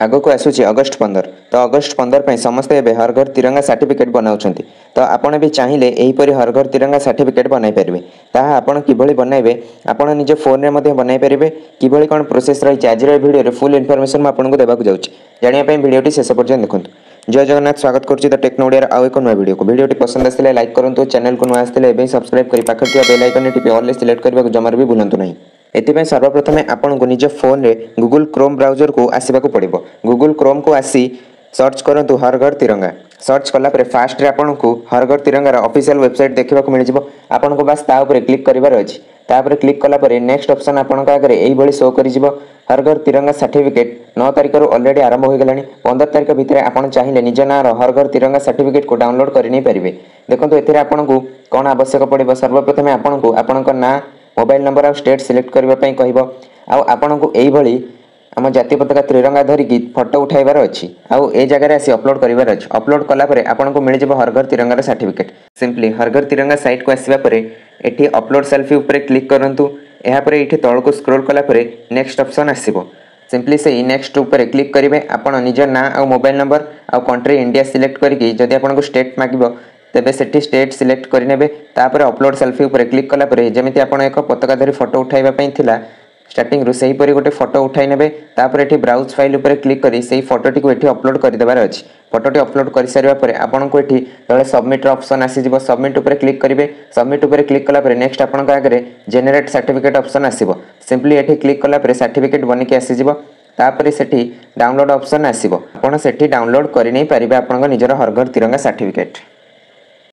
आगक आसूची August 15 तो August 15 पर समस्ते ए हर घर तिरंगा सर्टिफिकेट बनाऊँ तो आपड़ भी चाहिए यहीपरि हर घर तिरंगा सर्टिफिकेट बनई पारे ताहा आपड़ किभली बनइबे आपड़ निज फोन में बनई पारे किभली कौन प्रोसेस रही आज भिडियो फुल इनफॉरमेशन आपको देवाक जाऊँगी जानापी भिडियो शेष पर्यटन देखो। जय जगन्नाथ स्वागत करुच्ची द टेक्नोडिया आउ एक नुआ वीडियो पसंद आसले लाइक करूँ चैनल को नुआ आसते सब्सक्राइब कर पाखे बेल आइकन टिपि ऑल सिलेक्ट करने को जमार भी भूलु नहीं। एथिपाई सर्वप्रथम आपन को निज फोन रे गूगल क्रोम ब्राउजर को आसवाक पड़ो। गूगल क्रोम को आसी सर्च करूँ हर घर तिरंगा सर्च कलापर फास्ट आपन को हर घर तिरंगार ऑफिशियल वेबसाइट देखा मिल जाए आपन को बस ताऊपर क्लिक करार अच्छी तापर क्लिक कलापर नेक्स्ट ऑप्शन आपन आगे यही शो कर हर घर तिरंगा सर्टिफिकेट 9 तारिख ऑलरेडी आरंभ हो गलानी 15 तारिख भितर आपन चाहिए निज ना हर घर तिरंगा सर्टिफिकेट को डाउनलोड कर नहीं पारे। देखो एथिरे आपन को कौन आवश्यक पड़ो सर्वप्रथम आपन को आपन ना मोबाइल नंबर आ स्टेट सिलेक्ट करने कह आपन को यही आम जातीय पताका तिरंगा धरिकी फोटो उठाइबार अच्छी आउ ए जगह आसी अपलोड करार अच्छी अपलोड कलापर आपन को मिल जाए हर घर तिरंगार सर्टिफिकेट। सिंपली हर घर तिरंगा साइट को आसवा पर एठी अपलोड सेल्फी उपर क्लिक करूँ यापर ये तौक को स्क्रोल कलापर नेक्स्ट ऑप्शन आसो सिंपली से नेक्स्ट उपर क्लिक करेंगे आपड़ निज ना आ मोबाइल नंबर आउ कंट्री इंडिया सिलेक्ट करके जदि आपको स्टेट मागिब तेबे सेठी स्टेट सिलेक्ट करेंगे तापर अपलोड सेल्फी उपर क्लिक कलापर जमी आप एक पताका धरी फोटो उठाइबापी थिला स्टार्टिंग रू से गोटे फोटो उठाई नेबे तापर एठी ब्राउज फाइल उपर क्लिक करी से फोटोटी को एठी अपलोड कर देबार अछि। फोटोटी अपलोड कर सारिबा परे आपन को एठी तळे सबमिट ऑप्शन आसी जिवो सबमिट उपर क्लिक करिवे सबमिट उपर क्लिक कला परे नेक्स्ट आपन का आगे जनरेट सर्टिफिकेट ऑप्शन आसीबो सिंपली एठी क्लिक कला परे सर्टिफिकेट बनिके आसी जिवो तापर सेठी डाउनलोड ऑप्शन आसीबो आपन सेठी डाउनलोड करि नै परिबे आपन निजर हर घर तिरंगा सर्टिफिकेट।